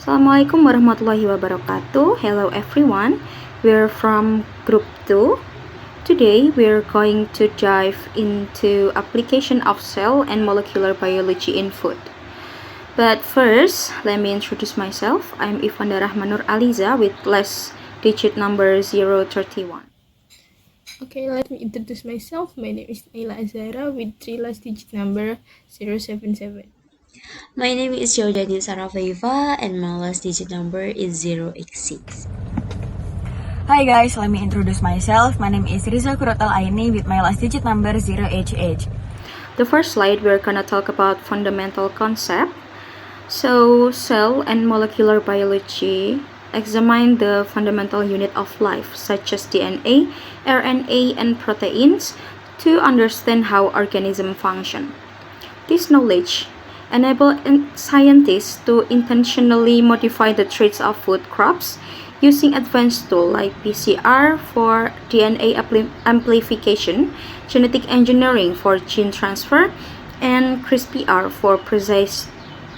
Assalamualaikum warahmatullahi wabarakatuh. Hello everyone. We're from group 2. Today we're going to dive into application of cell and molecular biology in food. But first, let me introduce myself. I'm Ivandha Rahma N with last digit number 031. Okay, let me introduce myself. My name is Nayla Az-Zahra with 3 last digit number 077. My name is Jawda Enisa R and my last digit number is 086. Hi guys, let me introduce myself. My name is Ryizah Qurotul A with my last digit number 0HH. The first slide, we're gonna talk about fundamental concept. So, cell and molecular biology examine the fundamental unit of life, such as DNA, RNA, and proteins, to understand how organisms function. This knowledge enables scientists to intentionally modify the traits of food crops using advanced tools like PCR for DNA amplification, genetic engineering for gene transfer, and CRISPR for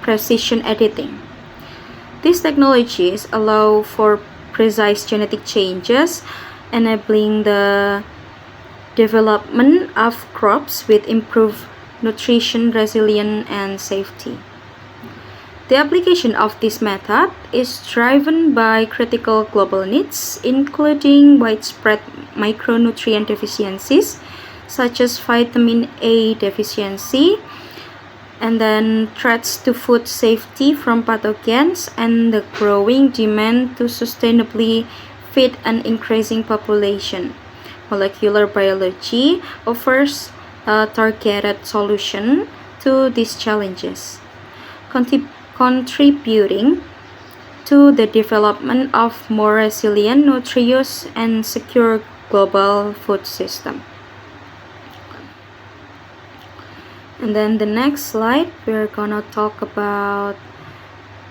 precision editing. These technologies allow for precise genetic changes, enabling the development of crops with improved nutrition, resilience, and safety. The application of this method is driven by critical global needs, including widespread micronutrient deficiencies, such as vitamin A deficiency, and then threats to food safety from pathogens, and the growing demand to sustainably feed an increasing population. Molecular biology offers a targeted solution to these challenges, contributing to the development of more resilient, nutritious, and secure global food system. And then the next slide, we're gonna talk about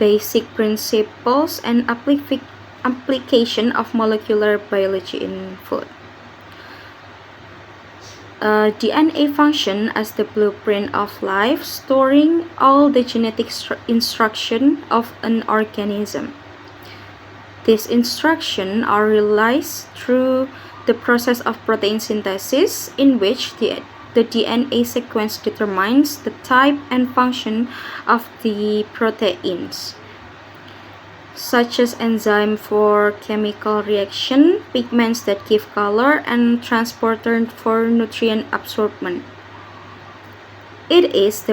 basic principles and application of molecular biology in food. DNA function as the blueprint of life, storing all the genetic instruction of an organism. These instructions are realized through the process of protein synthesis, in which the DNA sequence determines the type and function of the proteins, such as enzyme for chemical reaction, pigments that give color, and transporter for nutrient absorption. It is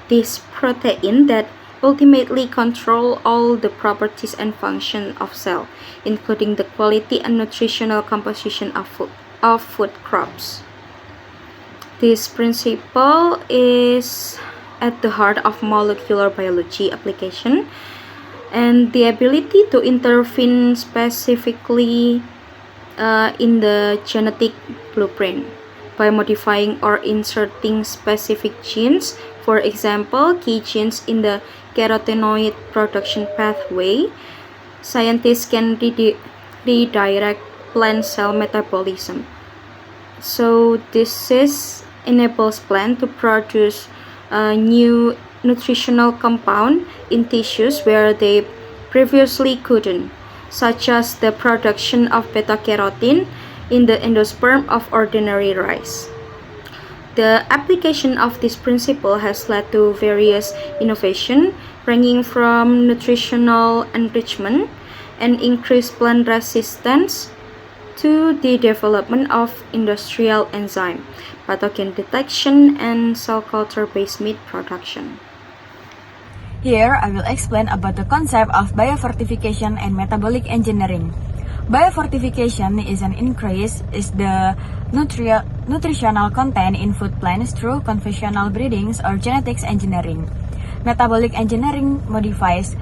this protein that ultimately control all the properties and function of cell, including the quality and nutritional composition of food crops. This principle is at the heart of molecular biology application, and the ability to intervene specifically in the genetic blueprint by modifying or inserting specific genes. For example, key genes in the carotenoid production pathway. Scientists can redirect plant cell metabolism. So this enables plant to produce new nutritional compound in tissues where they previously couldn't, such as the production of beta-carotene in the endosperm of ordinary rice. The application of this principle has led to various innovations, ranging from nutritional enrichment and increased plant resistance to the development of industrial enzyme, pathogen detection, and cell culture-based meat production. Here, I will explain about the concept of biofortification and metabolic engineering. Biofortification is an increase in the nutritional content in food plants through conventional breedings or genetics engineering. Metabolic engineering modifies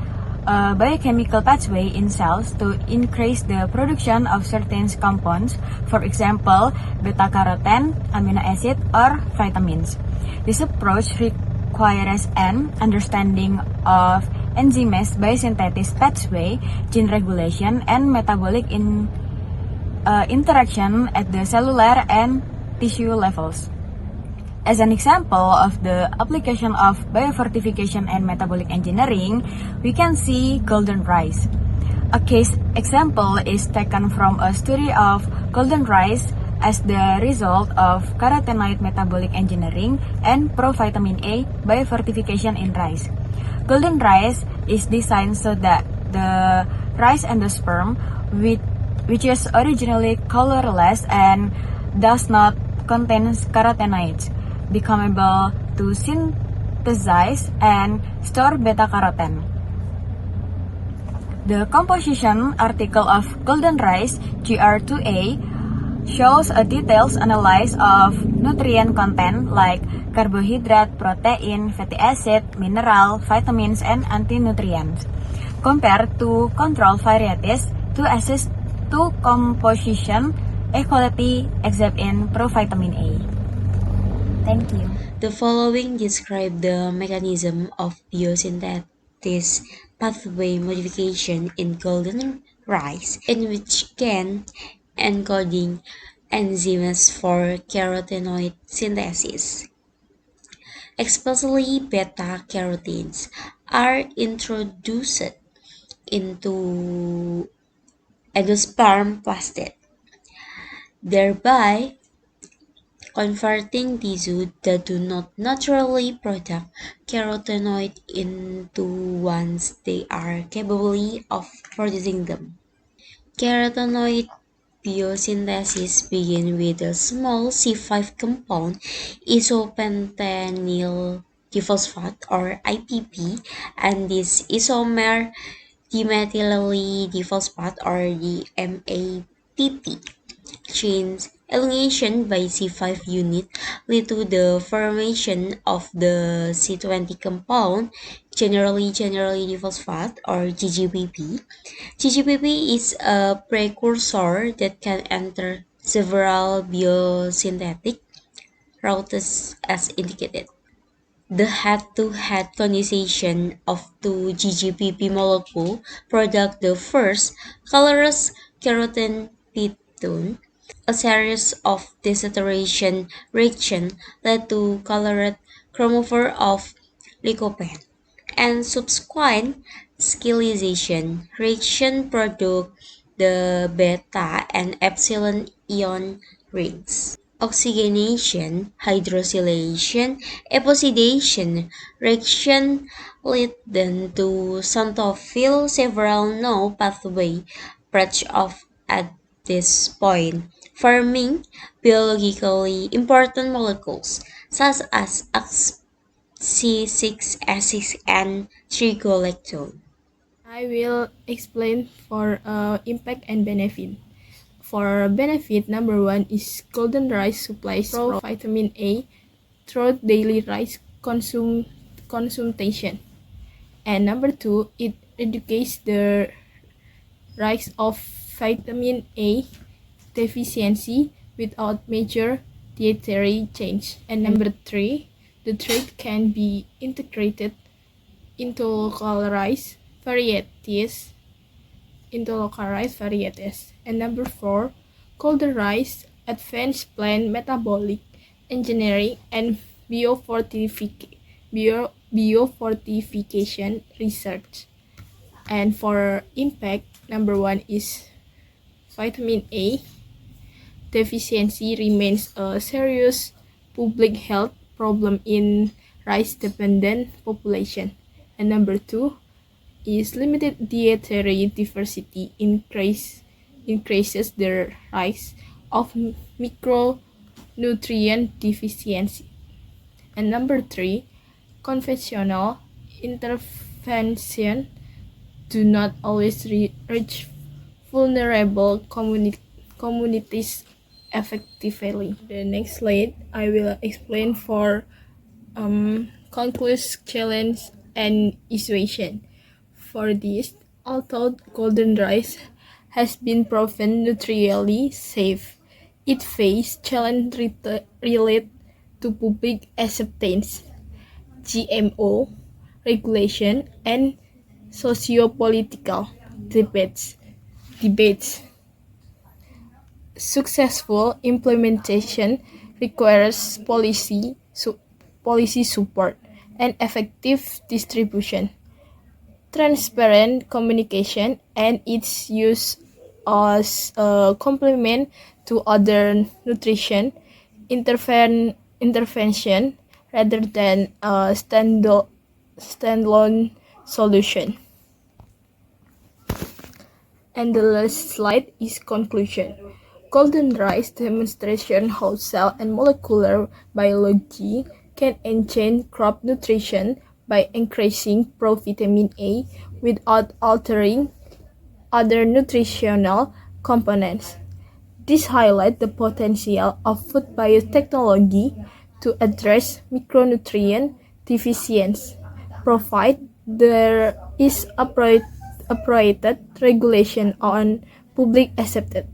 a biochemical pathway in cells to increase the production of certain compounds, for example, beta-carotene, amino acid, or vitamins. This approach requires an understanding of enzymes, biosynthesis pathway, gene regulation, and metabolic interaction at the cellular and tissue levels. As an example of the application of biofortification and metabolic engineering, we can see golden rice. A case example is taken from a study of golden rice as the result of carotenoid metabolic engineering and provitamin A biofortification in rice. Golden rice is designed so that the rice endosperm, which is originally colorless and does not contain carotenoids, become able to synthesize and store beta-carotene. The composition article of golden rice, GR2A, shows a detailed analysis of nutrient content like carbohydrate, protein, fatty acid, mineral, vitamins, and anti-nutrients, compared to control varieties to assess to composition equality except in provitamin A. Thank you. The following describe the mechanism of biosynthesis pathway modification in golden rice, in which can encoding enzymes for carotenoid synthesis, especially beta-carotenes, are introduced into endosperm plastic, thereby converting tissue that do not naturally produce carotenoid into ones they are capable of producing them. Carotenoid biosynthesis begins with a small C5 compound, isopentenyl diphosphate or IPP, and this isomer dimethyl diphosphate or DMAPP chains elongation by C5 unit lead to the formation of the C20 compound, generally diphosphate or GGPP. GGPP is a precursor that can enter several biosynthetic routes as indicated. The head-to-head condensation of two GGPP molecules product the first colorless carotene ketone. A series of desaturation reactions led to colored chromophore of lycopene, and subsequent scalation reaction produce the beta and epsilon ion rings. Oxygenation, hydroxylation, epoxidation reaction lead then to xanthophyll several no pathway branch off at this point, forming biologically important molecules such as C6H6 and trigolectone. I will explain for impact and benefit. For benefit, number one is golden rice supplies vitamin A through daily rice consumption. And number two, it educates the rise of vitamin A deficiency without major dietary change. And number three, the trait can be integrated into localized varieties. And number four, golden rice advanced plant metabolic engineering and biofortification research. And for impact, number one is vitamin A deficiency remains a serious public health problem in rice-dependent population. And number two is limited dietary diversity increases the rise of micronutrient deficiency. And number three, conventional intervention do not always reach vulnerable communities effectively. The next slide, I will explain for conclusive challenge and issue. For this, although golden rice has been proven nutritionally safe, it faces challenges related to public acceptance, GMO regulation, and socio-political debates. Successful implementation requires policy support and effective distribution, transparent communication, and its use as a complement to other nutrition intervention rather than a standalone solution. And the last slide is conclusion. Golden rice demonstration how cell and molecular biology can enhance crop nutrition by increasing provitamin A without altering other nutritional components. This highlights the potential of food biotechnology to address micronutrient deficiency, provided there is appropriate regulation on public accepted.